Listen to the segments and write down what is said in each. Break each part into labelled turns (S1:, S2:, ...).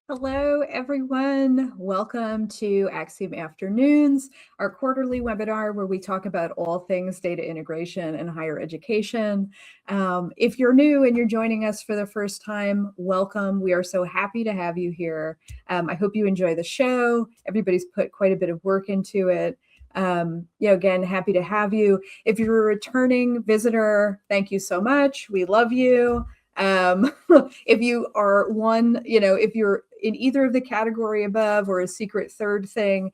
S1: Hello, everyone. Welcome to Axiom Afternoons, our quarterly webinar where we talk about all things data integration and higher education. If you're new and you're joining us for the first time, welcome. We are so happy to have you here. I hope you enjoy the show. Everybody's put quite a bit of work into it. Again, happy to have you. If you're a returning visitor, thank you so much. We love you. If you are if you're in either of the category above or a secret third thing,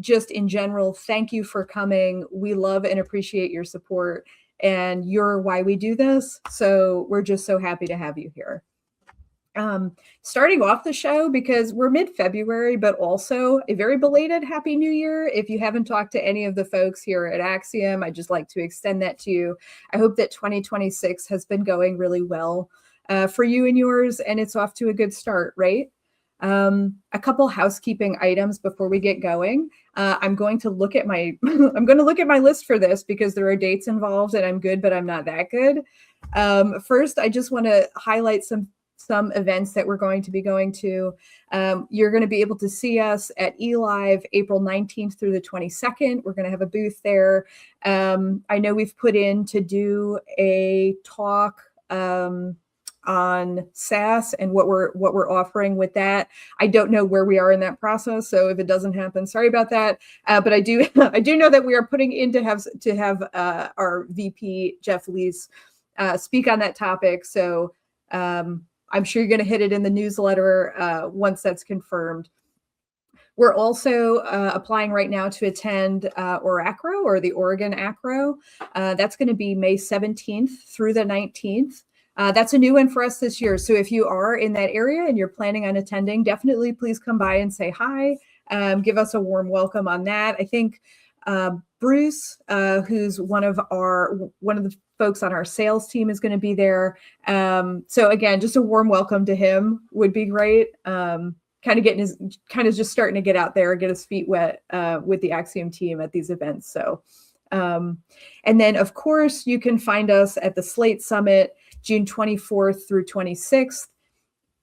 S1: just in general, thank you for coming. We love and appreciate your support, and you're why we do this. So we're just so happy to have you here. Starting off the show, because we're mid-February, but also a very belated Happy New Year. If you haven't talked to any of the folks here at Axiom, I'd just like to extend that to you. I hope that 2026 has been going really well for you and yours, and it's off to a good start, right? A couple housekeeping items before we get going. I'm going to look at my list for this because there are dates involved, and I'm good, but I'm not that good. First, I just want to highlight some events that we're going to be going to. You're going to be able to see us at eLive April 19th through the 22nd. We're going to have a booth there. I know we've put in to do a talk on SaaS and what we're offering with that. I don't know where we are in that process, so if it doesn't happen, sorry about that. But I do know that we are putting in to have our VP Jeff Lees speak on that topic. So I'm sure you're going to hit it in the newsletter once that's confirmed. We're also applying right now to attend ORACRO, or the Oregon Acro. That's going to be May 17th through the 19th. That's a new one for us this year. So if you are in that area and you're planning on attending, definitely please come by and say hi. Give us a warm welcome on that. I think Bruce, who's one of the folks on our sales team, is going to be there. So again, just a warm welcome to him would be great. Kind of just starting to get out there, get his feet wet with the Axiom team at these events. So, and then of course you can find us at the Slate Summit, June 24th through 26th.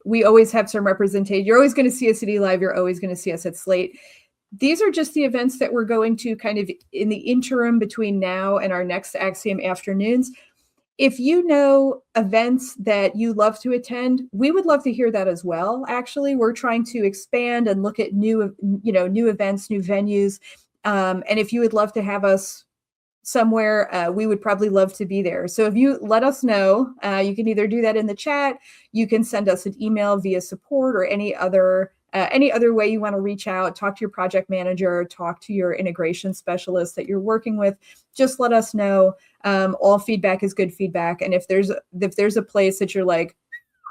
S1: We always have some representation. You're always going to see us at eLive. You're always going to see us at Slate. These are just the events that we're going to kind of in the interim between now and our next Axiom Afternoons. If you know events that you love to attend, we would love to hear that as well. Actually, we're trying to expand and look at new events, new venues. And if you would love to have us somewhere, we would probably love to be there. So if you let us know, you can either do that in the chat, you can send us an email via support, or any other way you want to reach out, talk to your project manager, talk to your integration specialist that you're working with. Just let us know. All feedback is good feedback. And if there's a place that you're like,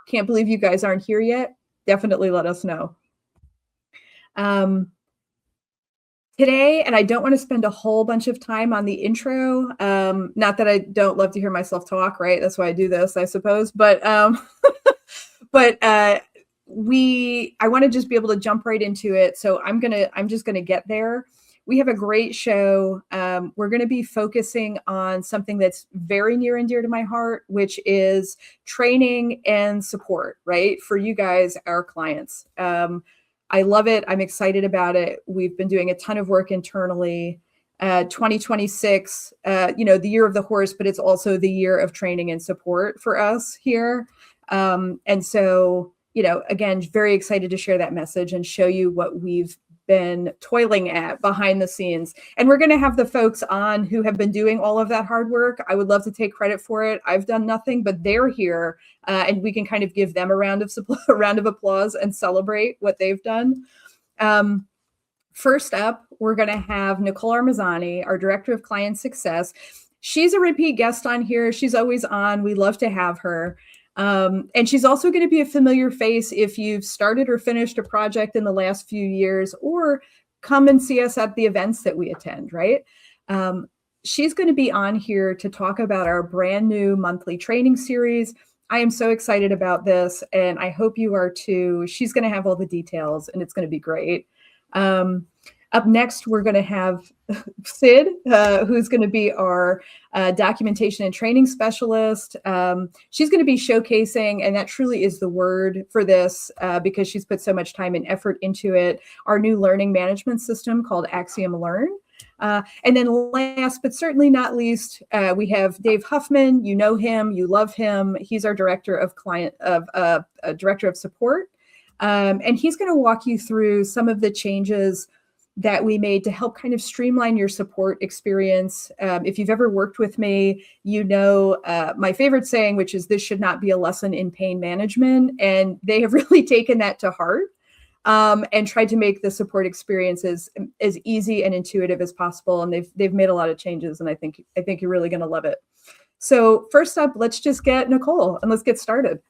S1: can't believe you guys aren't here yet, definitely let us know. Today, and I don't want to spend a whole bunch of time on the intro. Not that I don't love to hear myself talk, right? That's why I do this, I suppose. But I want to just be able to jump right into it. So I'm just gonna get there. We have a great show. We're going to be focusing on something that's very near and dear to my heart, which is training and support, right? For you guys, our clients. I love it. I'm excited about it. We've been doing a ton of work internally. 2026, the year of the horse, but it's also the year of training and support for us here. And so, again, very excited to share that message and show you what we've been toiling at behind the scenes. And we're going to have the folks on who have been doing all of that hard work. I would love to take credit for it. I've done nothing, but they're here, and we can kind of give them a round of applause and celebrate what they've done. First up, we're going to have Nicole Armezzani, our Director of Client Success. She's a repeat guest on here. She's always on. We love to have her. And she's also going to be a familiar face if you've started or finished a project in the last few years, or come and see us at the events that we attend, right? She's going to be on here to talk about our brand new monthly training series. I am so excited about this, and I hope you are too. She's going to have all the details, and it's going to be great. Up next, we're going to have Sid, who's going to be our documentation and training specialist. She's going to be showcasing, and that truly is the word for this because she's put so much time and effort into it, our new learning management system called Axiom Learn. And then last, but certainly not least, we have Dave Huffman. You know him, you love him. He's our director of director of support. And he's going to walk you through some of the changes that we made to help kind of streamline your support experience. If you've ever worked with me, you know my favorite saying, which is, this should not be a lesson in pain management. And they have really taken that to heart and tried to make the support experience as easy and intuitive as possible. And they've made a lot of changes, and I think you're really going to love it. So first up, let's just get Nicole and let's get started.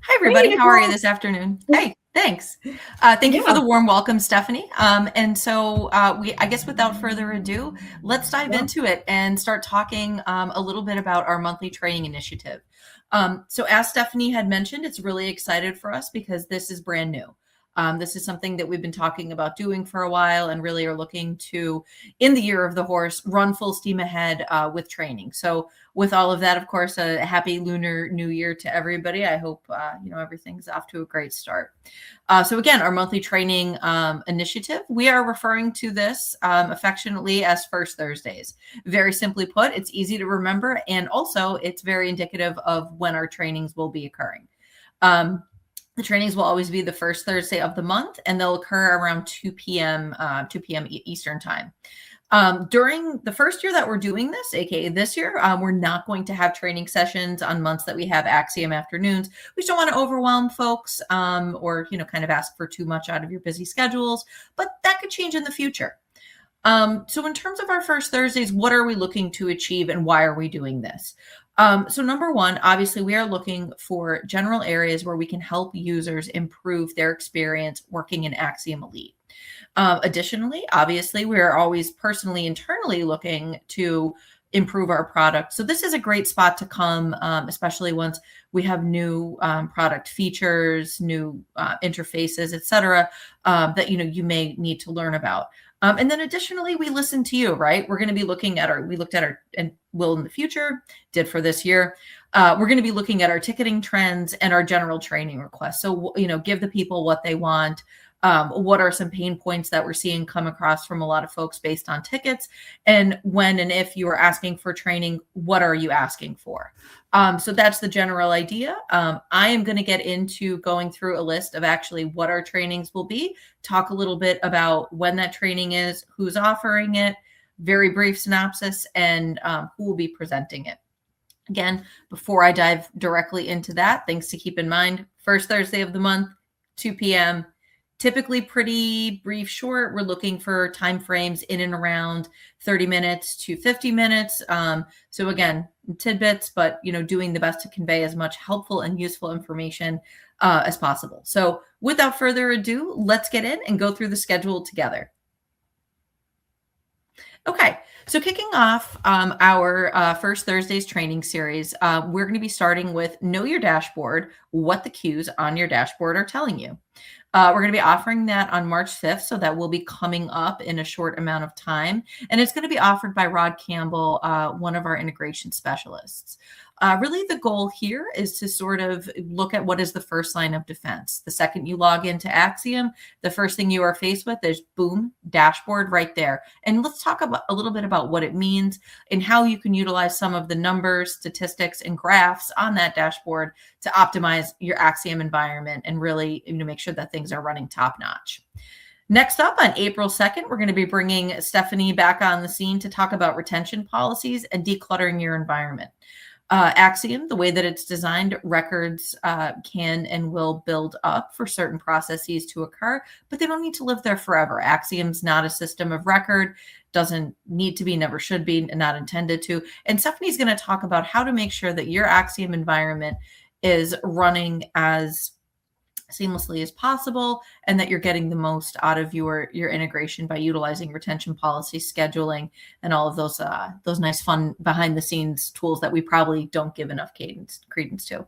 S2: Hi, everybody. How are you this afternoon? Hey, thanks. Thank you for the warm welcome, Stephanie. And so I guess without further ado, let's dive into it and start talking a little bit about our monthly training initiative. So as Stephanie had mentioned, it's really excited for us because this is brand new. This is something that we've been talking about doing for a while and really are looking to, in the year of the horse, run full steam ahead with training. So with all of that, of course, a happy Lunar New Year to everybody. I hope, everything's off to a great start. So again, our monthly training initiative, we are referring to this affectionately as First Thursdays. Very simply put, it's easy to remember. And also it's very indicative of when our trainings will be occurring. The trainings will always be the first Thursday of the month, and they'll occur around 2 p.m. Eastern time. During the first year that we're doing this, aka this year, we're not going to have training sessions on months that we have Axiom afternoons. We just don't want to overwhelm folks or kind of ask for too much out of your busy schedules, but that could change in the future. So in terms of our first Thursdays, what are we looking to achieve and why are we doing this? So number one, obviously we are looking for general areas where we can help users improve their experience working in Axiom Elite. Additionally, obviously we are always personally, internally looking to improve our product. So this is a great spot to come, especially once we have new product features, new interfaces, etc., that you may need to learn about. And then additionally, we listen to you, right? We're going to be looking at we looked at our, and will in the future, did for this year. We're going to be looking at our ticketing trends and our general training requests. So, give the people what they want. What are some pain points that we're seeing come across from a lot of folks based on tickets? And when and if you are asking for training, what are you asking for? So that's the general idea. I am going to get into going through a list of actually what our trainings will be, talk a little bit about when that training is, who's offering it, very brief synopsis, and who will be presenting it. Again, before I dive directly into that, things to keep in mind: first Thursday of the month, 2 p.m., typically pretty brief, short. We're looking for time frames in and around 30 minutes to 50 minutes. So again, tidbits, but doing the best to convey as much helpful and useful information as possible. So without further ado, let's get in and go through the schedule together. Okay, so kicking off our First Thursdays training series, we're going to be starting with Know Your Dashboard, what the cues on your dashboard are telling you. We're going to be offering that on March 5th, so that will be coming up in a short amount of time. And it's going to be offered by Rod Campbell, one of our integration specialists. Really, the goal here is to sort of look at what is the first line of defense. The second you log into Axiom, the first thing you are faced with is, boom, dashboard right there. And let's talk about a little bit about what it means and how you can utilize some of the numbers, statistics, and graphs on that dashboard to optimize your Axiom environment and really make sure that things are running top notch. Next up, on April 2nd, we're going to be bringing Stephanie back on the scene to talk about retention policies and decluttering your environment. Axiom, the way that it's designed, records can and will build up for certain processes to occur, but they don't need to live there forever. Axiom's not a system of record, doesn't need to be, never should be, and not intended to. And Stephanie's going to talk about how to make sure that your Axiom environment is running as seamlessly as possible and that you're getting the most out of your integration by utilizing retention policy, scheduling, and all of those nice fun behind the scenes tools that we probably don't give enough credence to.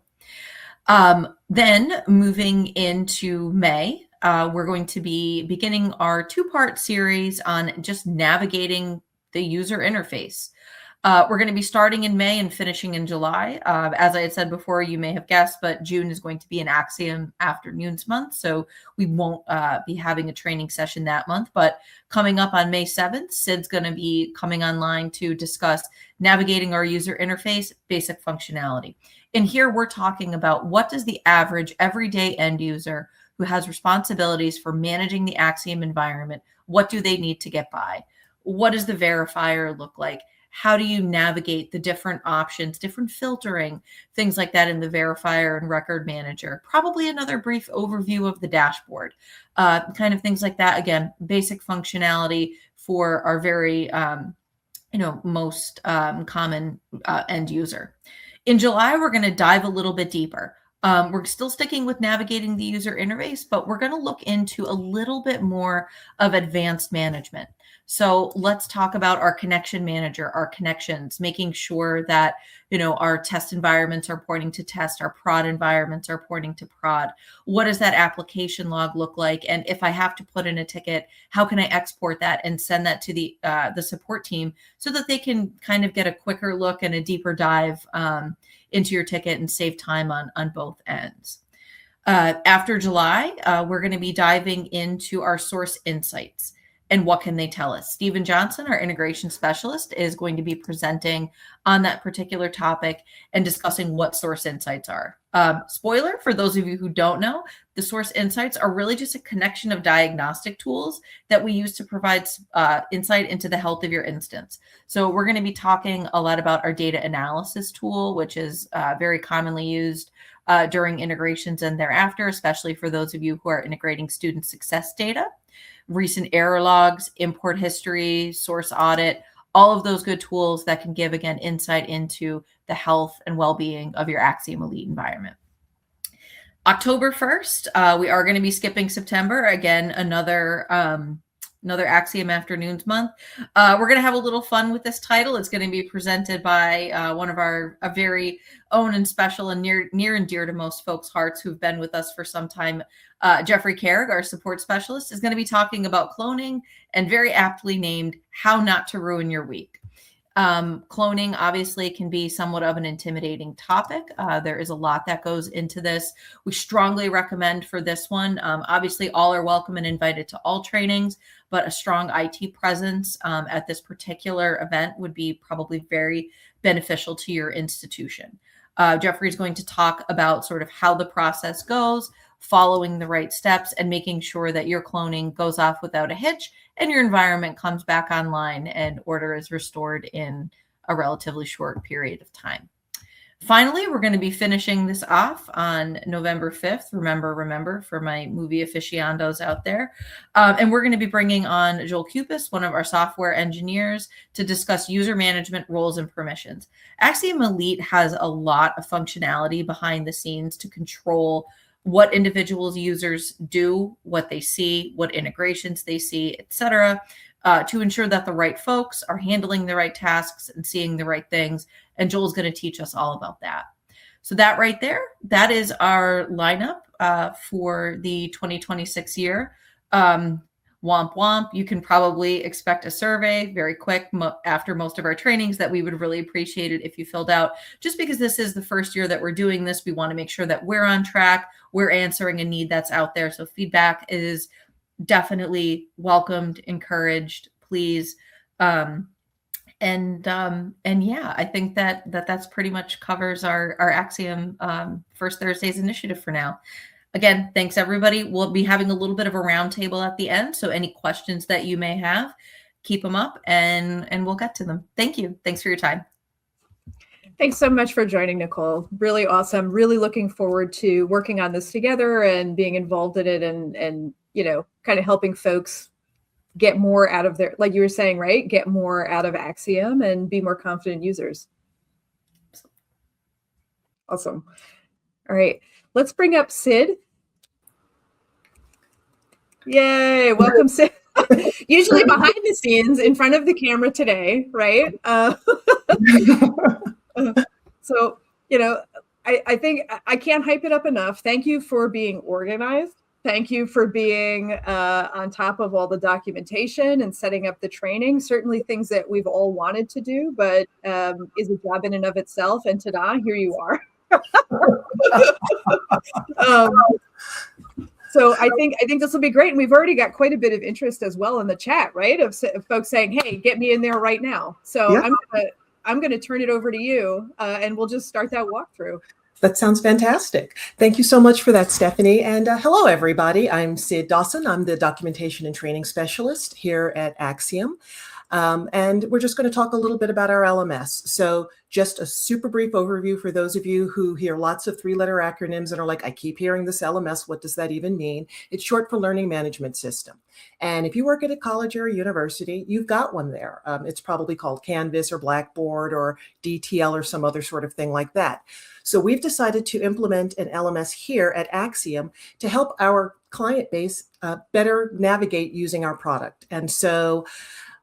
S2: Then moving into May, we're going to be beginning our two-part series on just navigating the user interface. We're going to be starting in May and finishing in July. As I had said before, you may have guessed, but June is going to be an Axiom Afternoons month, so we won't be having a training session that month. But coming up on May 7th, Sid's going to be coming online to discuss navigating our user interface, basic functionality. And here we're talking about what does the average everyday end user who has responsibilities for managing the Axiom environment, what do they need to get by? What does the verifier look like? How do you navigate the different options, different filtering, things like that in the verifier and record manager? Probably another brief overview of the dashboard, kind of things like that. Again, basic functionality for our very, most common end user. In July, we're going to dive a little bit deeper. We're still sticking with navigating the user interface, but we're going to look into a little bit more of advanced management. So let's talk about our connection manager, our connections, making sure that, our test environments are pointing to test, our prod environments are pointing to prod. What does that application log look like? And if I have to put in a ticket, how can I export that and send that to the support team so that they can kind of get a quicker look and a deeper dive into your ticket and save time on both ends. After July, we're going to be diving into our source insights. And what can they tell us? Stephen Johnson, our integration specialist, is going to be presenting on that particular topic and discussing what source insights are. Spoiler, for those of you who don't know, the source insights are really just a connection of diagnostic tools that we use to provide insight into the health of your instance. So we're going to be talking a lot about our data analysis tool, which is very commonly used during integrations and thereafter, especially for those of you who are integrating student success data. Recent error logs, import history, source audit, all of those good tools that can give, again, insight into the health and well-being of your Axiom Elite environment. October 1st, we are going to be skipping September. Again, another Axiom Afternoons month. We're going to have a little fun with this title. It's going to be presented by one of our very own and special and near and dear to most folks' hearts who've been with us for some time. Jeffrey Carrig, our support specialist, is going to be talking about cloning and very aptly named How Not to Ruin Your Week. Cloning obviously can be somewhat of an intimidating topic. There is a lot that goes into this. We strongly recommend for this one, obviously all are welcome and invited to all trainings, but a strong IT presence at this particular event would be probably very beneficial to your institution. Jeffrey is going to talk about sort of how the process goes, following the right steps, and making sure that your cloning goes off without a hitch and your environment comes back online and order is restored in a relatively short period of time. Finally, we're going to be finishing this off on November 5th. Remember, for my movie aficionados out there. And we're going to be bringing on Joel Kupis, one of our software engineers, to discuss user management roles and permissions. Axiom Elite has a lot of functionality behind the scenes to control what individuals users do, what they see, what integrations they see, etc., to ensure that the right folks are handling the right tasks and seeing the right things. And Joel's going to teach us all about that. So that right there, that is our lineup for the 2026 year. Womp womp. You can probably expect a survey very quick after most of our trainings that we would really appreciate it if you filled out. Just because this is the first year that we're doing this, we want to make sure that we're on track. We're answering a need that's out there. So feedback is definitely welcomed, encouraged, please. And yeah, I think that's pretty much covers our Axiom First Thursdays initiative for now. Again, thanks everybody. We'll be having a little bit of a roundtable at the end. So any questions that you may have, keep them up and we'll get to them. Thank you. Thanks for your time.
S1: Thanks so much for joining, Nicole. Really awesome. Really looking forward to working on this together and being involved in it and kind of helping folks get more out of their, like you were saying, right? Get more out of Axiom and be more confident users. Awesome. All right. Let's bring up Sid. Yay. Welcome, Sid. Usually behind the scenes, in front of the camera today, right? So, I think I can't hype it up enough. Thank you for being organized. Thank you for being on top of all the documentation and setting up the training. Certainly things that we've all wanted to do, but is a job in and of itself. And ta-da, here you are. So I think this will be great. And we've already got quite a bit of interest as well in the chat, right? Of folks saying, hey, get me in there right now. So yeah. I'm going to turn it over to you and we'll just start that walkthrough.
S3: That sounds fantastic. Thank you so much for that, Stephanie. And hello, everybody. I'm Sid Dawson. I'm the Documentation and Training Specialist here at Axiom. And we're just going to talk a little bit about our LMS. So just a super brief overview for those of you who hear lots of three-letter acronyms and are like, I keep hearing this LMS. What does that even mean? It's short for Learning Management System. And if you work at a college or a university, you've got one there. It's probably called Canvas or Blackboard or DTL or some other sort of thing like that. So we've decided to implement an LMS here at Axiom to help our client base better navigate using our product. And so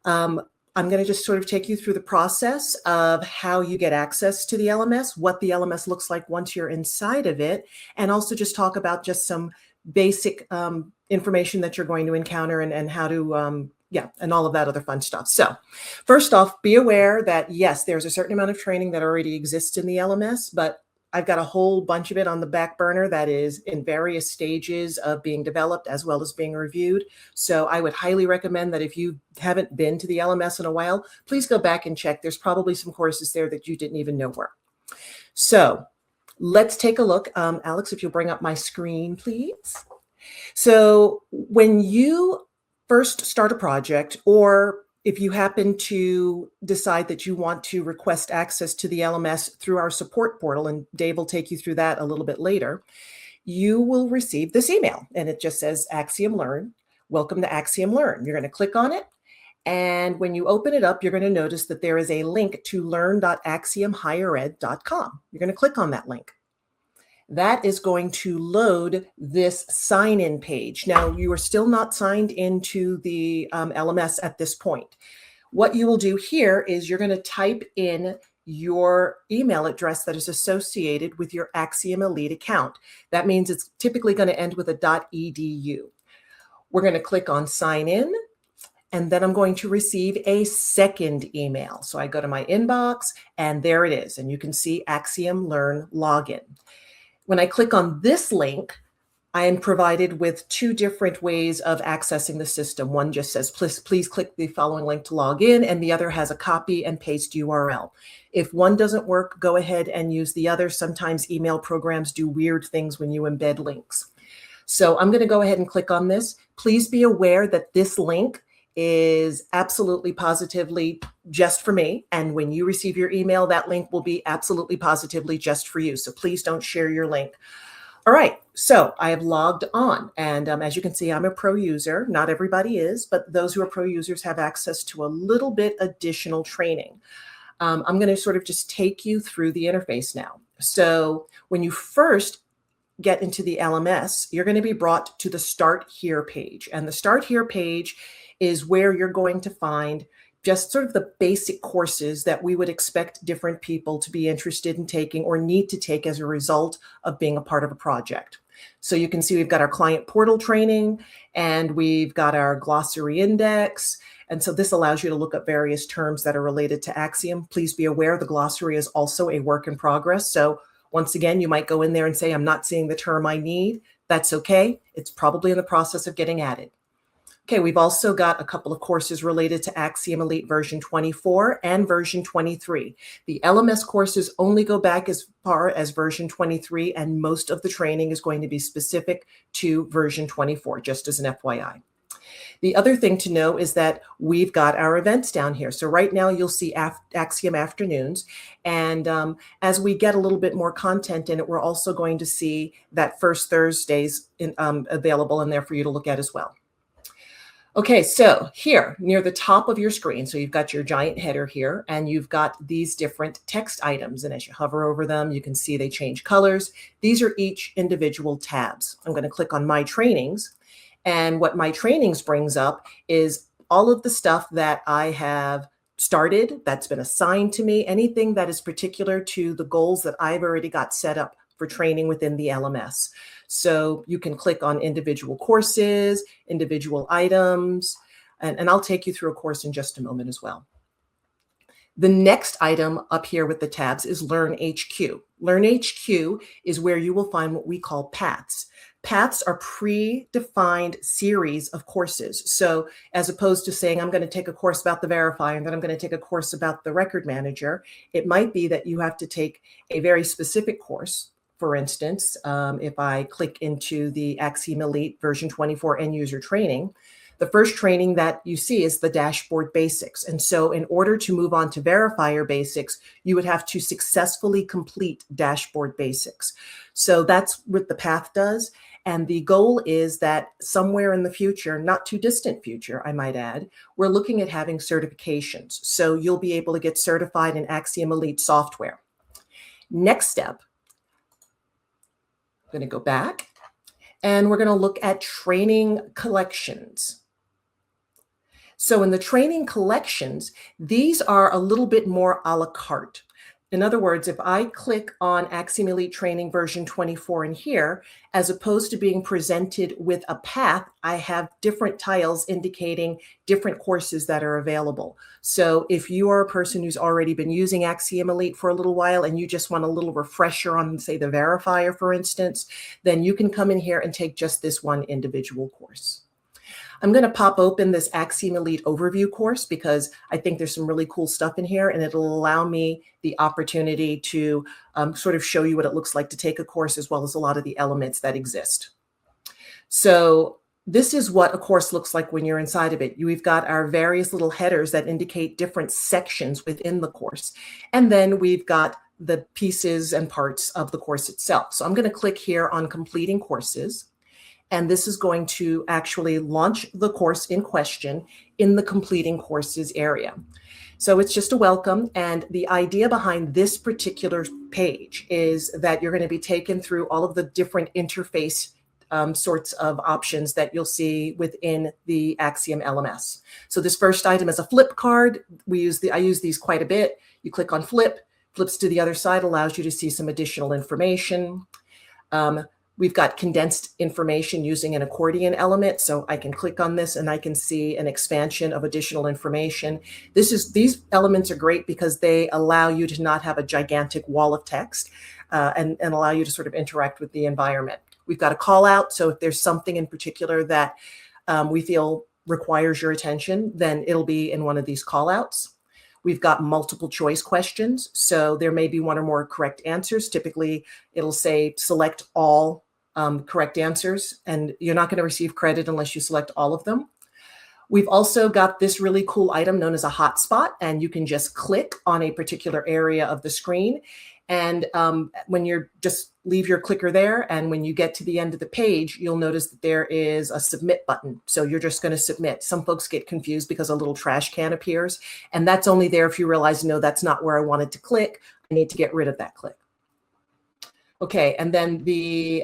S3: I'm going to just sort of take you through the process of how you get access to the LMS, what the LMS looks like once you're inside of it, and also just talk about just some basic information that you're going to encounter and how to, and all of that other fun stuff. So first off, be aware that, yes, there's a certain amount of training that already exists in the LMS, but I've got a whole bunch of it on the back burner that is in various stages of being developed as well as being reviewed. So I would highly recommend that if you haven't been to the LMS in a while, please go back and check. There's probably some courses there that you didn't even know were. So let's take a look. Alex, if you'll bring up my screen, please. So when you first start a project, or if you happen to decide that you want to request access to the LMS through our support portal, and Dave will take you through that a little bit later, you will receive this email, and it just says Axiom Learn. Welcome to Axiom Learn. You're going to click on it, and when you open it up, you're going to notice that there is a link to learn.axiomhighered.com. You're going to click on that link. That is going to load this sign-in page. Now, you are still not signed into the LMS at this point. What you will do here is you're going to type in your email address that is associated with your Axiom Elite account. That means it's typically going to end with a .edu. We're going to click on Sign In, and then I'm going to receive a second email. So I go to my inbox, and there it is. And you can see Axiom Learn Login. When I click on this link, I am provided with two different ways of accessing the system. One just says, please click the following link to log in, and the other has a copy and paste URL. If one doesn't work, go ahead and use the other. Sometimes email programs do weird things when you embed links. So I'm going to go ahead and click on this. Please be aware that this link is absolutely positively just for me. And when you receive your email, that link will be absolutely positively just for you. So please don't share your link. All right, so I have logged on. And as you can see, I'm a pro user. Not everybody is, but those who are pro users have access to a little bit additional training. I'm going to sort of just take you through the interface now. So when you first get into the LMS, you're going to be brought to the Start Here page. And the Start Here page is where you're going to find just sort of the basic courses that we would expect different people to be interested in taking or need to take as a result of being a part of a project. So you can see we've got our client portal training, and we've got our glossary index. And so this allows you to look up various terms that are related to Axiom. Please be aware the glossary is also a work in progress. So once again, you might go in there and say, I'm not seeing the term I need. That's okay. It's probably in the process of getting added. Okay, we've also got a couple of courses related to Axiom Elite version 24 and version 23. The LMS courses only go back as far as version 23, and most of the training is going to be specific to version 24, just as an FYI. The other thing to know is that we've got our events down here. So right now you'll see Axiom Afternoons. And as we get a little bit more content in it, we're also going to see that first Thursdays available in there for you to look at as well. Okay, so here near the top of your screen, so you've got your giant header here, and you've got these different text items. And as you hover over them, you can see they change colors. These are each individual tabs. I'm going to click on My Trainings. And what My Trainings brings up is all of the stuff that I have started, that's been assigned to me, anything that is particular to the goals that I've already got set up for training within the LMS. So you can click on individual courses, individual items, and I'll take you through a course in just a moment as well. The next item up here with the tabs is Learn HQ. Learn HQ is where you will find what we call paths. Paths are predefined series of courses. So as opposed to saying, I'm going to take a course about the verifier and then I'm going to take a course about the record manager, it might be that you have to take a very specific course. For instance, if I click into the Axiom Elite version 24 end user training, the first training that you see is the dashboard basics. And so in order to move on to verifier basics, you would have to successfully complete dashboard basics. So that's what the path does. And the goal is that somewhere in the future, not too distant future, I might add, we're looking at having certifications. So you'll be able to get certified in Axiom Elite software. Next step, I'm going to go back and we're going to look at training collections. So in the training collections, these are a little bit more a la carte. In other words, if I click on Axiom Elite Training version 24 in here, as opposed to being presented with a path, I have different tiles indicating different courses that are available. So if you are a person who's already been using Axiom Elite for a little while and you just want a little refresher on, say, the verifier, for instance, then you can come in here and take just this one individual course. I'm going to pop open this Axiom Elite overview course because I think there's some really cool stuff in here and it'll allow me the opportunity to sort of show you what it looks like to take a course as well as a lot of the elements that exist. So this is what a course looks like when you're inside of it. We've got our various little headers that indicate different sections within the course. And then we've got the pieces and parts of the course itself. So I'm going to click here on completing courses. And this is going to actually launch the course in question in the completing courses area. So it's just a welcome. And the idea behind this particular page is that you're going to be taken through all of the different interface sorts of options that you'll see within the Axiom LMS. So this first item is a flip card. I use these quite a bit. You click on flip, flips to the other side, allows you to see some additional information. We've got condensed information using an accordion element. So I can click on this and I can see an expansion of additional information. These elements are great because they allow you to not have a gigantic wall of text and allow you to sort of interact with the environment. We've got a call out. So if there's something in particular that we feel requires your attention, then it'll be in one of these call outs. We've got multiple choice questions. So there may be one or more correct answers. Typically, it'll say select all correct answers, and you're not going to receive credit unless you select all of them. We've also got this really cool item known as a hotspot, and you can just click on a particular area of the screen. And when you're just leave your clicker there, and when you get to the end of the page, you'll notice that there is a submit button. So you're just going to submit. Some folks get confused because a little trash can appears, and that's only there if you realize, no, that's not where I wanted to click. I need to get rid of that click. Okay, and then the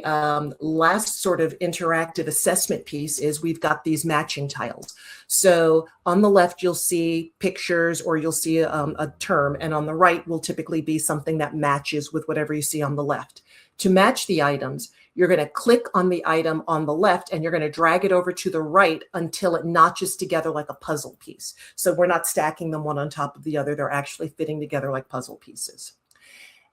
S3: last sort of interactive assessment piece is we've got these matching tiles. So on the left, you'll see pictures or you'll see a term, and on the right will typically be something that matches with whatever you see on the left. To match the items, you're going to click on the item on the left and you're going to drag it over to the right until it notches together like a puzzle piece. So we're not stacking them one on top of the other. They're actually fitting together like puzzle pieces.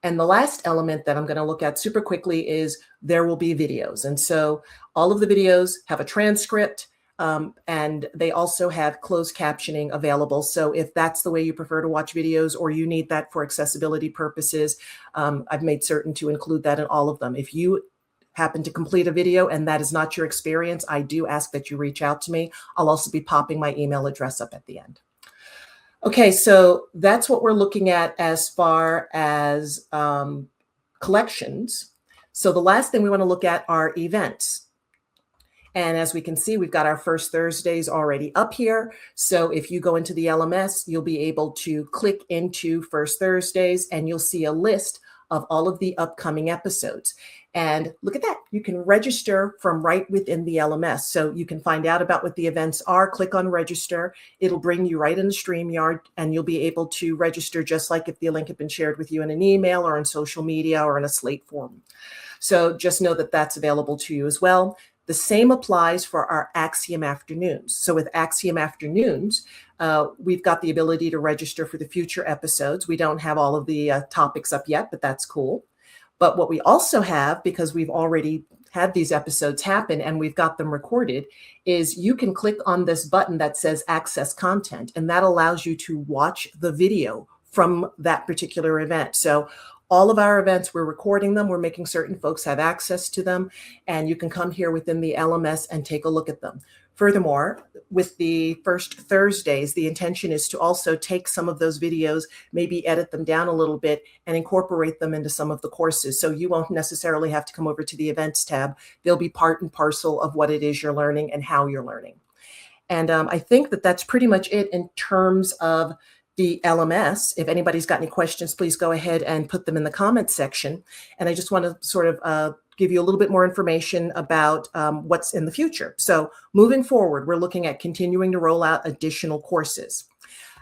S3: And the last element that I'm going to look at super quickly is there will be videos. And so all of the videos have a transcript and they also have closed captioning available. So if that's the way you prefer to watch videos or you need that for accessibility purposes, I've made certain to include that in all of them. If you happen to complete a video and that is not your experience, I do ask that you reach out to me. I'll also be popping my email address up at the end. Okay, so that's what we're looking at as far as collections. So the last thing we want to look at are events. And as we can see, we've got our first Thursdays already up here. So if you go into the LMS, you'll be able to click into First Thursdays and you'll see a list of all of the upcoming episodes. And look at that, you can register from right within the LMS. So you can find out about what the events are, click on register. It'll bring you right in the StreamYard, and you'll be able to register just like if the link had been shared with you in an email or on social media or in a Slate form. So just know that that's available to you as well. The same applies for our Axiom afternoons. So with Axiom afternoons, we've got the ability to register for the future episodes. We don't have all of the topics up yet, but that's cool. But what we also have, because we've already had these episodes happen and we've got them recorded, is you can click on this button that says access content, and that allows you to watch the video from that particular event. So all of our events, we're recording them. We're making certain folks have access to them, and you can come here within the LMS and take a look at them. Furthermore, with the first Thursdays, the intention is to also take some of those videos, maybe edit them down a little bit and incorporate them into some of the courses. So you won't necessarily have to come over to the events tab. They'll be part and parcel of what it is you're learning and how you're learning. And I think that that's pretty much it in terms of the LMS. If anybody's got any questions, please go ahead and put them in the comments section. And I just want to sort of give you a little bit more information about what's in the future. So moving forward, we're looking at continuing to roll out additional courses.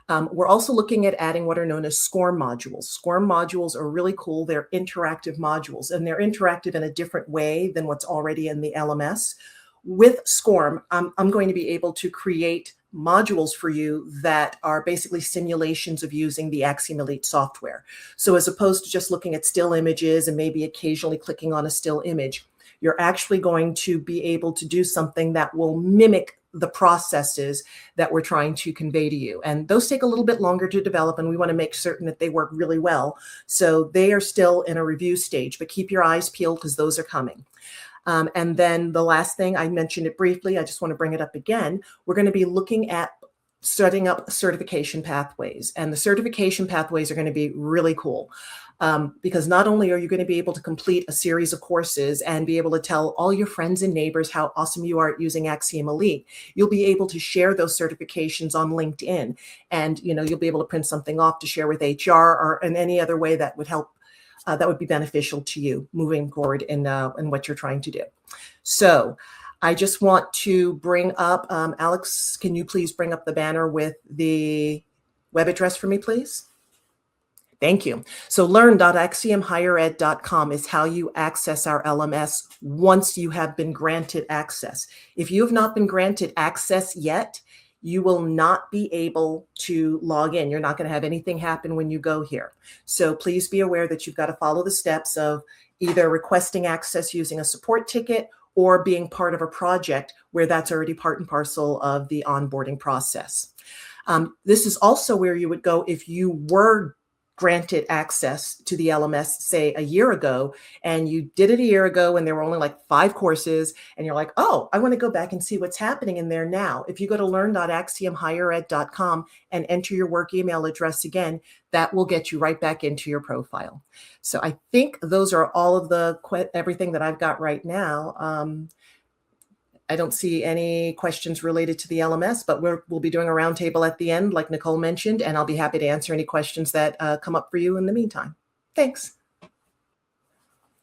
S3: We're also looking at adding what are known as SCORM modules. SCORM modules are really cool. They're interactive modules, and they're interactive in a different way than what's already in the LMS. With SCORM, I'm going to be able to create modules for you that are basically simulations of using the Axiom Elite software. So as opposed to just looking at still images and maybe occasionally clicking on a still image, you're actually going to be able to do something that will mimic the processes that we're trying to convey to you. And those take a little bit longer to develop, and we want to make certain that they work really well. So they are still in a review stage, but keep your eyes peeled because those are coming. And then the last thing, I mentioned it briefly, I just want to bring it up again. We're going to be looking at setting up certification pathways. And the certification pathways are going to be really cool because not only are you going to be able to complete a series of courses and be able to tell all your friends and neighbors how awesome you are at using Axiom Elite, you'll be able to share those certifications on LinkedIn. And you'll be able to print something off to share with HR or in any other way that would help. That would be beneficial to you moving forward in what you're trying to do. So I just want to bring up, Alex, can you please bring up the banner with the web address for me, please? Thank you. So learn.axiomhighered.com is how you access our LMS once you have been granted access. If you have not been granted access yet, you will not be able to log in. You're not going to have anything happen when you go here. So please be aware that you've got to follow the steps of either requesting access using a support ticket or being part of a project where that's already part and parcel of the onboarding process. This is also where you would go if you were granted access to the LMS, say a year ago, and you did it a year ago and there were only like 5 courses, and you're like, oh, I want to go back and see what's happening in there now. If you go to learn.axiomhighered.com and enter your work email address again, that will get you right back into your profile. So I think those are all of everything that I've got right now. I don't see any questions related to the LMS, but we'll be doing a roundtable at the end, like Nicole mentioned, and I'll be happy to answer any questions that come up for you in the meantime. Thanks.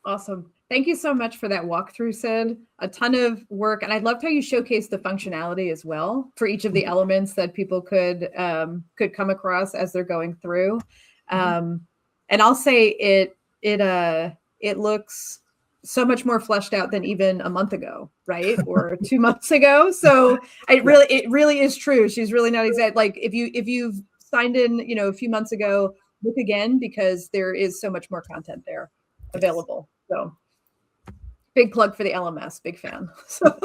S1: Awesome. Thank you so much for that walkthrough, Sid. A ton of work. And I loved how you showcased the functionality as well for each of the elements that people could come across as they're going through. And I'll say it looks so much more fleshed out than even a month ago, right? Or 2 months ago. So it really is true. She's really not exact. Like if you've signed in, a few months ago, look again, because there is so much more content there available. So big plug for the LMS, big fan. So,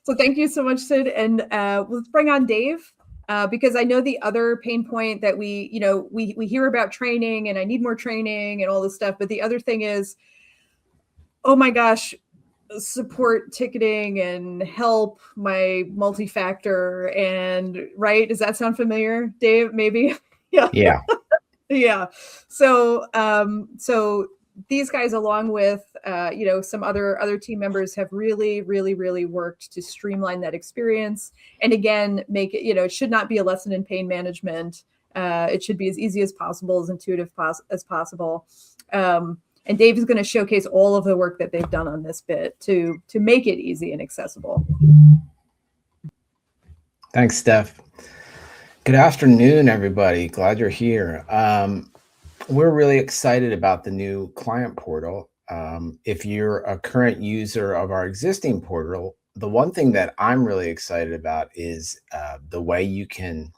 S1: so thank you so much, Sid. And let's bring on Dave. Because I know the other pain point that we hear about training, and I need more training and all this stuff. But the other thing is, oh my gosh, support ticketing and help, my multi-factor, and right? Does that sound familiar, Dave? Maybe. Yeah.
S4: Yeah.
S1: Yeah. So these guys, along with some other team members, have really worked to streamline that experience. And again, make it, it should not be a lesson in pain management. It should be as easy as possible, as intuitive as possible. And Dave is going to showcase all of the work that they've done on this bit to make it easy and accessible.
S4: Thanks, Steph. Good afternoon, everybody. Glad you're here. We're really excited about the new client portal. If you're a current user of our existing portal, the one thing that I'm really excited about is the way you can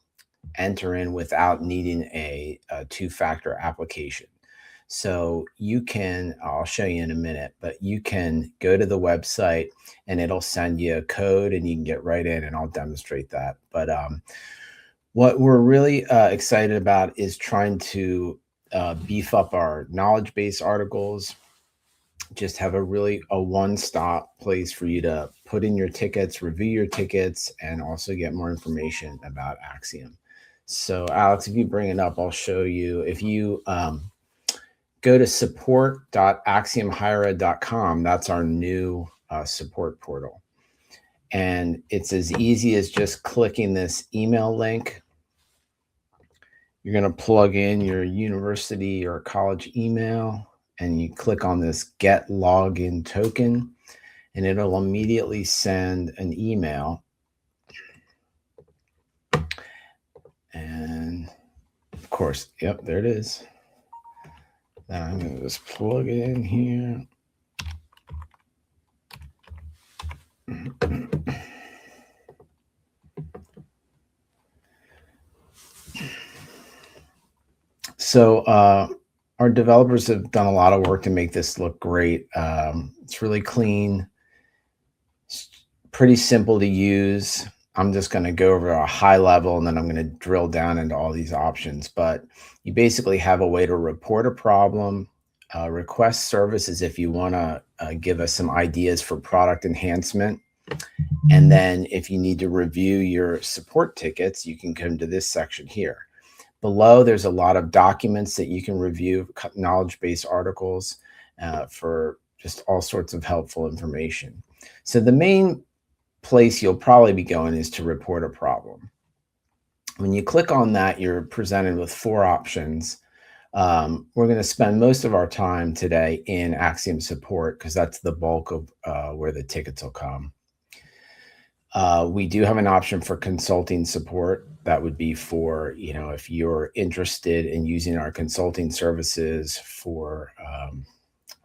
S4: enter in without needing a two-factor application. So you can, I'll show you in a minute, but you can go to the website and it'll send you a code and you can get right in, and I'll demonstrate that. But what we're really excited about is trying to beef up our knowledge base articles, just have a one-stop place for you to put in your tickets, review your tickets, and also get more information about Axiom. So Alex, if you bring it up, I'll show you. If you go to support.axiomhira.com, that's our new support portal. And it's as easy as just clicking this email link. You're going to plug in your university or college email, and you click on this get login token, and it'll immediately send an email. And of course, yep, there it is. Then I'm going to just plug it in here. So our developers have done a lot of work to make this look great. It's really clean. It's pretty simple to use. I'm just going to go over a high level, and then I'm going to drill down into all these options. But you basically have a way to report a problem, request services if you want to give us some ideas for product enhancement. And then if you need to review your support tickets, you can come to this section here. Below, there's a lot of documents that you can review, knowledge base articles for just all sorts of helpful information. So the main place you'll probably be going is to report a problem. When you click on that, you're presented with 4 options. We're going to spend most of our time today in Axiom support because that's the bulk of where the tickets will come. We do have an option for consulting support. That would be for, if you're interested in using our consulting services for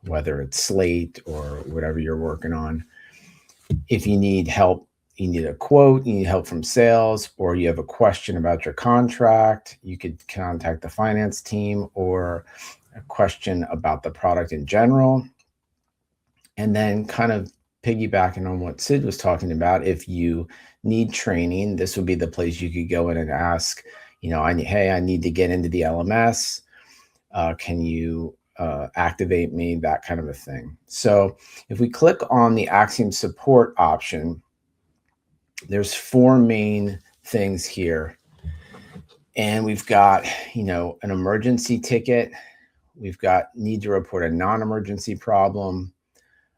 S4: whether it's Slate or whatever you're working on. If you need help, you need a quote, you need help from sales, or you have a question about your contract, you could contact the finance team, or a question about the product in general. And then kind of piggybacking on what Sid was talking about, if you need training, this would be the place you could go in and ask, hey, I need to get into the LMS. Can you activate me, that kind of a thing. So if we click on the Axiom support option, there's 4 main things here. And we've got, an emergency ticket. We've got need to report a non-emergency problem.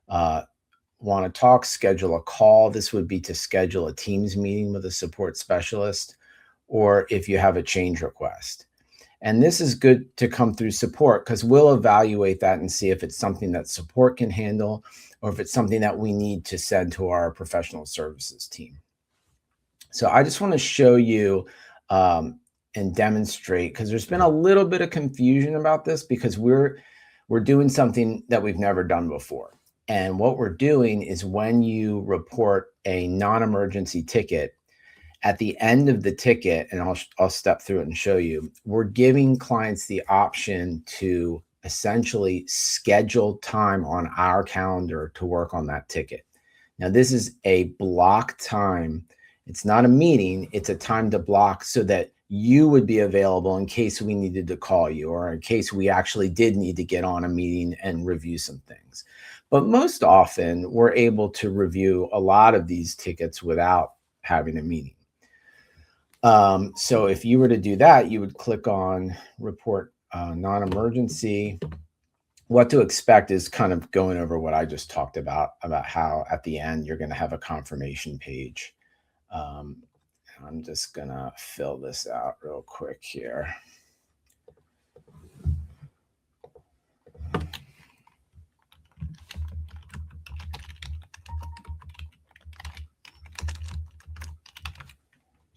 S4: Want to talk, schedule a call. This would be to schedule a Teams meeting with a support specialist, or if you have a change request. And this is good to come through support because we'll evaluate that and see if it's something that support can handle or if it's something that we need to send to our professional services team. So I just want to show you and demonstrate, because there's been a little bit of confusion about this because we're doing something that we've never done before. And what we're doing is when you report a non-emergency ticket, at the end of the ticket, and I'll step through it and show you, we're giving clients the option to essentially schedule time on our calendar to work on that ticket. Now, this is a block time. It's not a meeting. It's a time to block so that you would be available in case we needed to call you or in case we actually did need to get on a meeting and review some things. But most often, we're able to review a lot of these tickets without having a meeting. So if you were to do that, you would click on report non-emergency. What to expect is kind of going over what I just talked about how at the end you're going to have a confirmation page. I'm just gonna fill this out real quick here.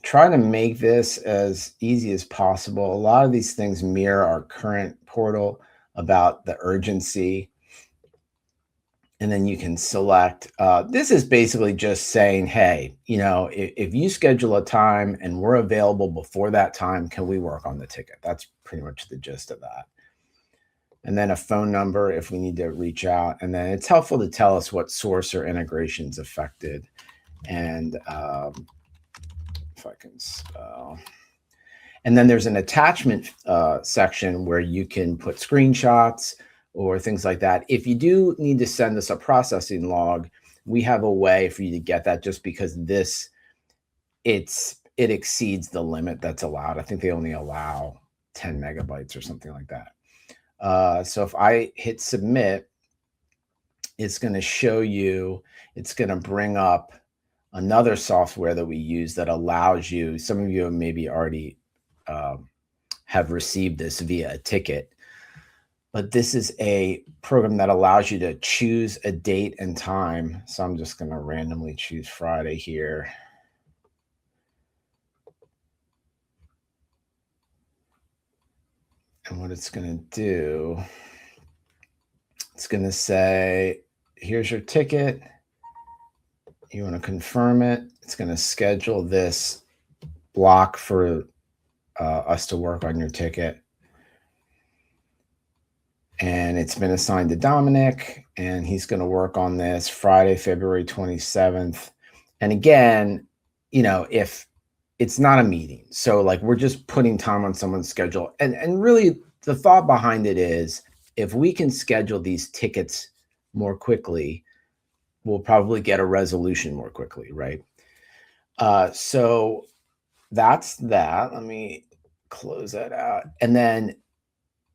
S4: Try to make this as easy as possible. A lot of these things mirror our current portal about the urgency. And then you can select, this is basically just saying, hey, you know, if you schedule a time and we're available before that time, can we work on the ticket? That's pretty much the gist of that. And then a phone number if we need to reach out. And then it's helpful to tell us what source or integrations affected. And if I can spell. And then there's an attachment section where you can put screenshots or things like that. If you do need to send us a processing log, we have a way for you to get that, just because this, it exceeds the limit that's allowed. I think they only allow 10 megabytes or something like that. So if I hit submit, it's going to show you, it's going to bring up another software that we use that allows you, some of you maybe already have received this via a ticket, but this is a program that allows you to choose a date and time. So I'm just going to randomly choose Friday here. And what it's going to do, it's going to say, here's your ticket. You want to confirm it. It's going to schedule this block for us to work on your ticket. And it's been assigned to Dominic, and he's going to work on this Friday, February 27th. And again, you know, if it's not a meeting, so like we're just putting time on someone's schedule. And really the thought behind it is, if we can schedule these tickets more quickly, we'll probably get a resolution more quickly, right? So that's that. Let me close that out. And then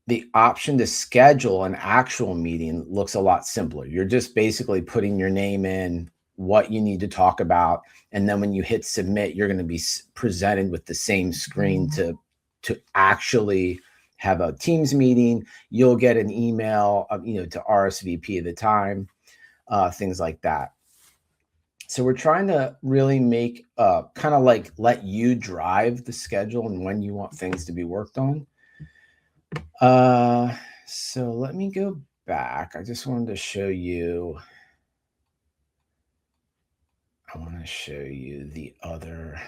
S4: the option to schedule an actual meeting looks a lot simpler. You're just basically putting your name in, what you need to talk about, and then when you hit submit, you're going to be presented with the same screen to actually have a Teams meeting. You'll get an email, you know, to RSVP at the time, things like that. So we're trying to really make kind of like let you drive the schedule and when you want things to be worked on. So let me go back. I just wanted to show you. I want to show you the other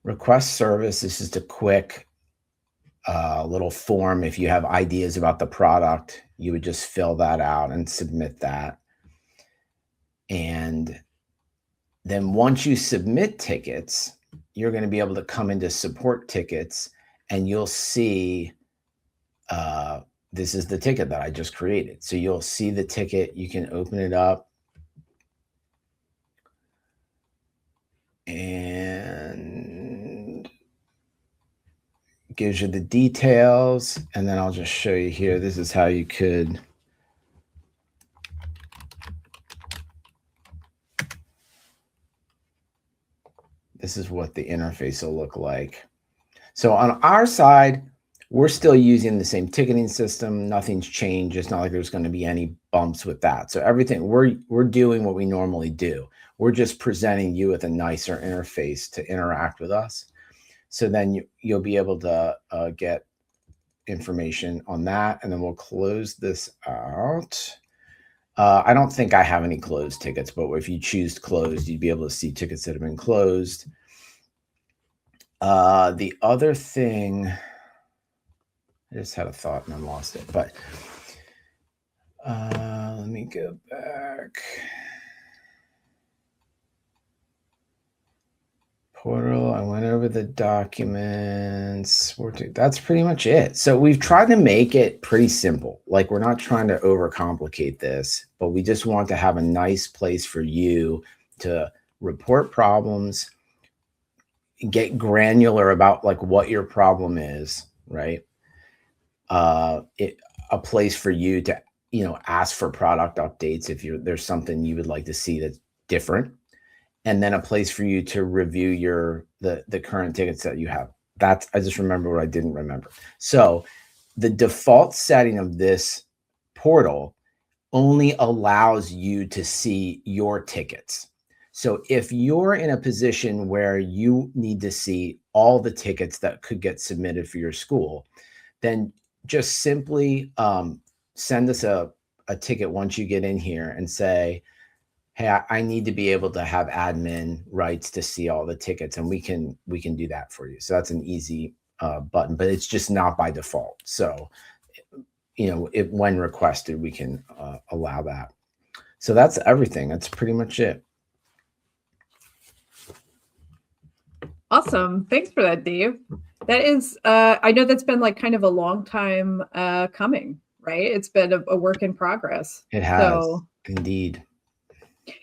S4: request service. This is the quick little form. If you have ideas about the product, you would just fill that out and submit that. And then once you submit tickets, you're going to be able to come into support tickets, and you'll see this is the ticket that I just created. So you'll see the ticket. You can open it up. And it gives you the details. And then I'll just show you here. This is how you could this is what the interface will look like. So on our side, we're still using the same ticketing system. Nothing's changed. It's not like there's going to be any bumps with that. So everything, we're doing what we normally do. We're just presenting you with a nicer interface to interact with us. So then you'll be able to get information on that. And then we'll close this out. I don't think I have any closed tickets, but if you choose closed, you'd be able to see tickets that have been closed. The other thing, I just had a thought and I lost it, but let me go back. Portal, I went over the documents. That's pretty much it. So we've tried to make it pretty simple. Like, we're not trying to overcomplicate this, but we just want to have a nice place for you to report problems, get granular about like what your problem is, right? A place for you to, you know, ask for product updates if there's something you would like to see that's different. and then a place for you to review the current tickets that you have. I just remember what I didn't remember. So the default setting of this portal only allows you to see your tickets. So if you're in a position where you need to see all the tickets that could get submitted for your school, then just simply send us a ticket once you get in here and say, hey, I need to be able to have admin rights to see all the tickets, and we can do that for you. So that's an easy button, but it's just not by default. So, when requested, we can allow that. So that's everything. That's pretty much it.
S1: Awesome. Thanks for that, Dave. That is, I know that's been like kind of a long time coming, right? It's been a work in progress.
S4: It has, indeed.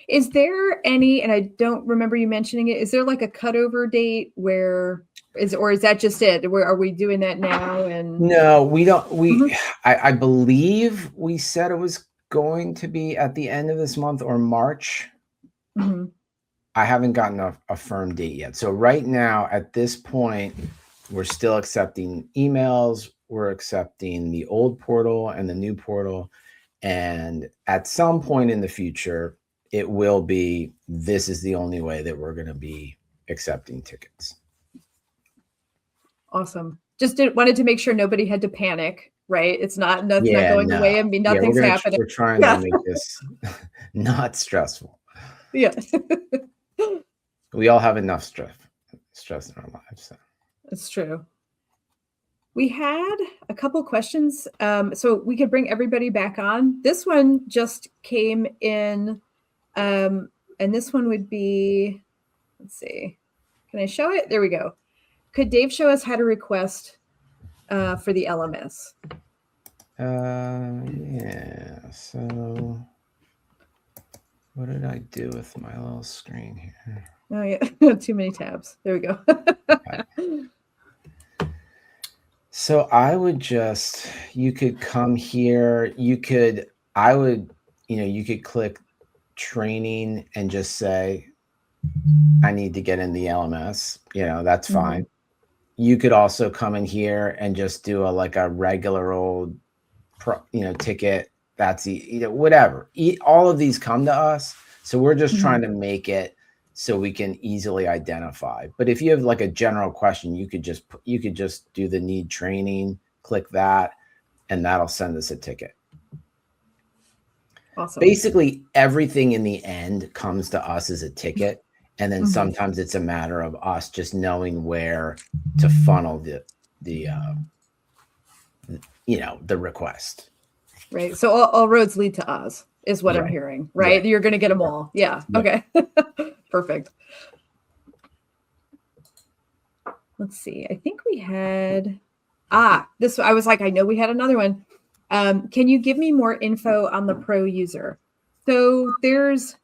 S1: Is there any, and I don't remember you mentioning it, is there like a cutover date or is that just it? Are we doing that now? And
S4: no, we don't. I believe we said it was going to be at the end of this month or March.
S1: Mm-hmm.
S4: I haven't gotten a firm date yet. So right now, at this point, we're still accepting emails. We're accepting the old portal and the new portal. And at some point in the future, it will be, this is the only way that we're going to be accepting tickets.
S1: Awesome. Just wanted to make sure nobody had to panic, right? It's not going away. I mean, nothing's happening.
S4: We're trying to make this not stressful.
S1: Yeah.
S4: We all have enough stress in our lives. So.
S1: That's true. We had a couple questions. So we could bring everybody back on. This one just came in. And this one would be, let's see, can I show it? There we go. Could Dave show us how to request for the LMS?
S4: Yeah, so what did I do with my little screen here?
S1: Oh yeah, too many tabs. There we go.
S4: So I would you could come here, you could click training and just say, I need to get in the LMS, that's fine. You could also come in here and just do a regular old, ticket. That's whatever. All of these come to us. So we're just trying to make it so we can easily identify. But if you have a general question, you could just do the need training, click that, and that'll send us a ticket.
S1: Awesome.
S4: Basically, everything in the end comes to us as a ticket. And then sometimes it's a matter of us just knowing where to funnel the request.
S1: Right. So all roads lead to us is what I'm hearing, right? You're going to get them all. Yeah. Okay. Perfect. Let's see. I think we had, this, I was like, I know we had another one. Can you give me more info on the pro user? So there's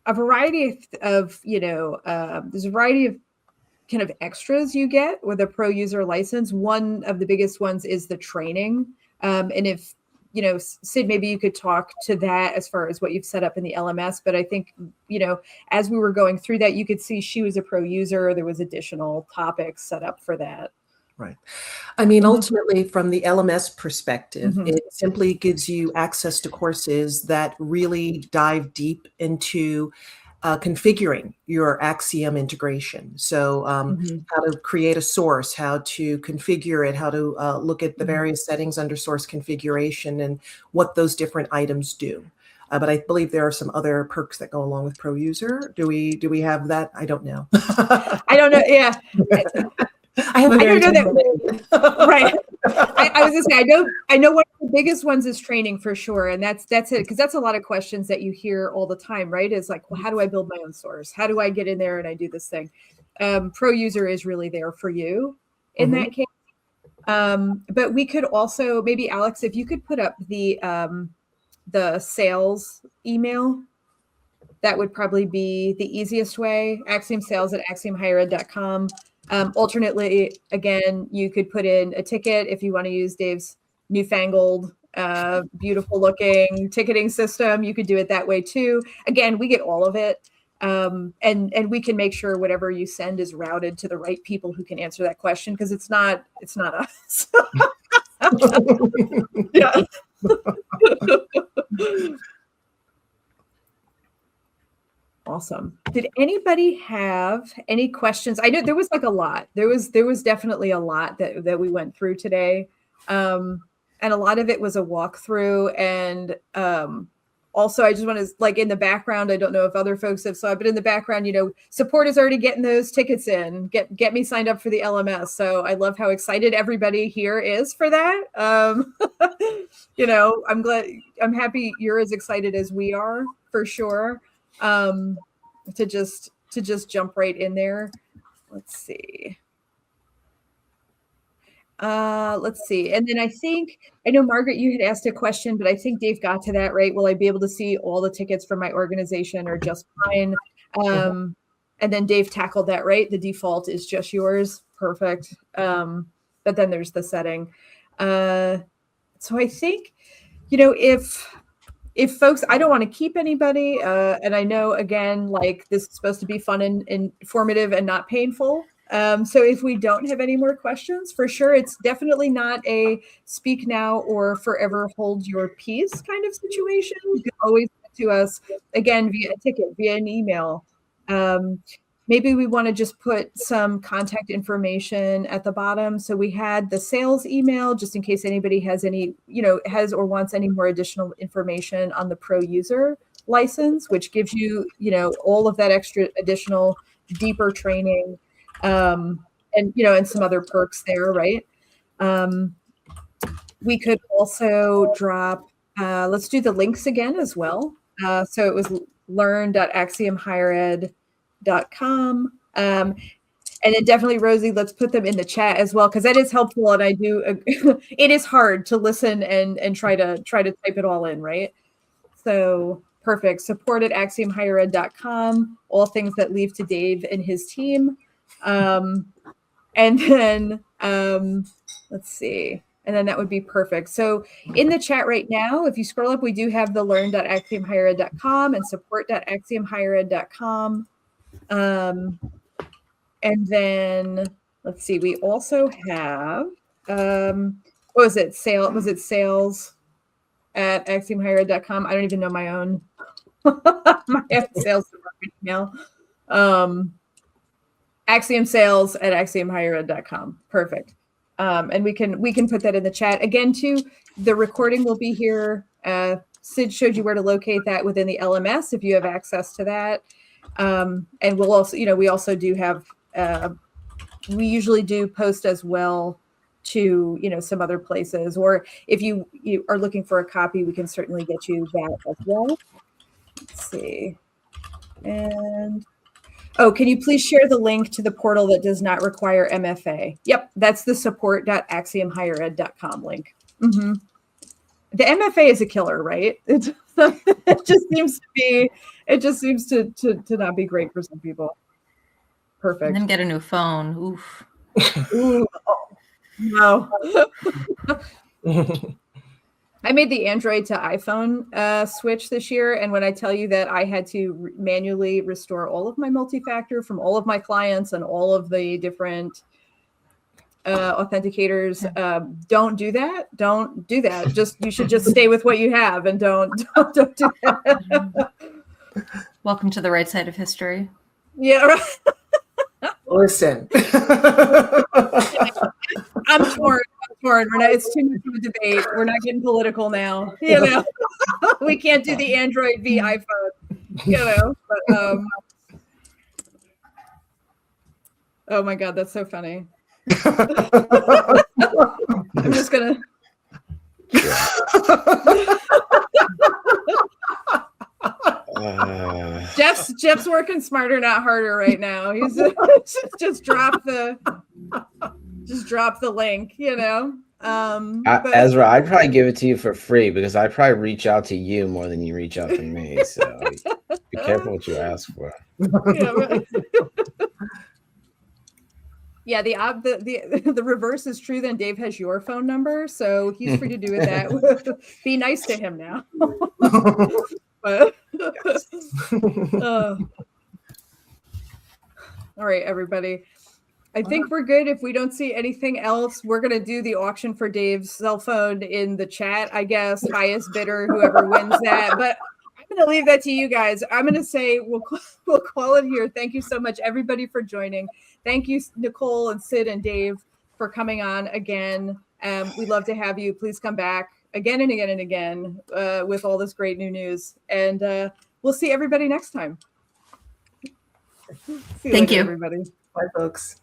S1: a variety of, there's a variety of kind of extras you get with a pro user license. One of the biggest ones is the training. And if, Sid, maybe you could talk to that as far as what you've set up in the LMS. But I think, as we were going through that, you could see she was a pro user. There was additional topics set up for that.
S3: Right. I mean, ultimately, from the LMS perspective, it simply gives you access to courses that really dive deep into configuring your Axiom integration. So how to create a source, how to configure it, how to look at the various settings under source configuration and what those different items do. But I believe there are some other perks that go along with pro user. Do we have that? I don't know.
S1: I don't know. Yeah.
S3: I don't know
S1: that. Right. I was gonna say, I know one of the biggest ones is training for sure. And that's it. Because that's a lot of questions that you hear all the time, right? It's like, well, how do I build my own source? How do I get in there and I do this thing? Pro user is really there for you in that case. But we could also, maybe Alex, if you could put up the sales email, that would probably be the easiest way. AxiomSales@axiomhighered.com. Alternately, again, you could put in a ticket if you want to use Dave's newfangled, beautiful looking ticketing system. You could do it that way too. Again, we get all of it. And we can make sure whatever you send is routed to the right people who can answer that question, because it's not us. Yeah. Awesome. Did anybody have any questions? I know there was like a lot. There was definitely a lot that we went through today. And a lot of it was a walkthrough. And also, I just want to, like, in the background, I don't know if other folks have saw it, but in the background, support is already getting those tickets in. Get me signed up for the LMS. So I love how excited everybody here is for that. I'm happy you're as excited as we are, for sure. To just jump right in there. Let's see. And then I know, Margaret, you had asked a question, but I think Dave got to that, right? Will I be able to see all the tickets from my organization or just mine? And then Dave tackled that, right? The default is just yours. Perfect. But then there's the setting. So I think, if folks, I don't want to keep anybody, and I know, again, like, this is supposed to be fun and informative and not painful. So if we don't have any more questions, for sure, it's definitely not a speak now or forever hold your peace kind of situation. You can always get to us, again, via a ticket, via an email. Maybe we want to just put some contact information at the bottom. So we had the sales email, just in case anybody has any, has or wants any more additional information on the pro user license, which gives you, all of that extra additional deeper training, and some other perks there, right? We could also drop, let's do the links again as well. So it was learn.axiomhighered.com. And then definitely, Rosie, let's put them in the chat as well, because that is helpful. And I do, it is hard to listen and try to type it all in, right? So perfect. support@axiomhighered.com, all things that leave to Dave and his team. And then let's see. And then that would be perfect. So in the chat right now, if you scroll up, we do have the learn.axiomhighered.com and support.axiomhighered.com. And then let's see, we also have, was it sales at axiomhighered.com? I don't even know my own sales department email. Axiom sales at axiomhighered.com. Perfect. And we can put that in the chat again too. The recording will be here. Sid showed you where to locate that within the LMS if you have access to that. And we'll also, we also do have, we usually do post as well to, some other places, or if you are looking for a copy, we can certainly get you that as well. Let's see. And can you please share the link to the portal that does not require MFA? Yep, that's the support.axiomhighered.com link. Mm-hmm. The MFA is a killer, right? It just seems to not be great for some people. Perfect.
S2: And then get a new phone. Oof.
S1: Ooh, no. I made the Android to iPhone switch this year. And when I tell you that I had to manually restore all of my multi-factor from all of my clients and all of the different authenticators, don't do that. Don't do that. You should just stay with what you have and don't do that.
S2: Welcome to the right side of history.
S1: Yeah, right.
S3: Listen.
S1: I'm torn. It's too much of a debate. We're not getting political now. We can't do the Android v iPhone. But, oh my God, that's so funny. I'm just gonna. Jeff's working smarter, not harder right now. He's just drop the link,
S4: Ezra, I'd probably give it to you for free because I probably reach out to you more than you reach out to me. So be careful what you ask for.
S1: Yeah, right. Yeah, the reverse is true. Then Dave has your phone number, so he's free to do with that. Be nice to him now. But, All right, everybody. I think we're good. If we don't see anything else, we're going to do the auction for Dave's cell phone in the chat, I guess. Highest bidder, whoever wins that. But I'm going to leave that to you guys. I'm going to say we'll call it here. Thank you so much, everybody, for joining. Thank you, Nicole and Sid and Dave, for coming on again. We'd love to have you. Please come back again and again and again with all this great new news. And we'll see everybody next time.
S2: Thank you,
S1: everybody.
S3: Bye, folks.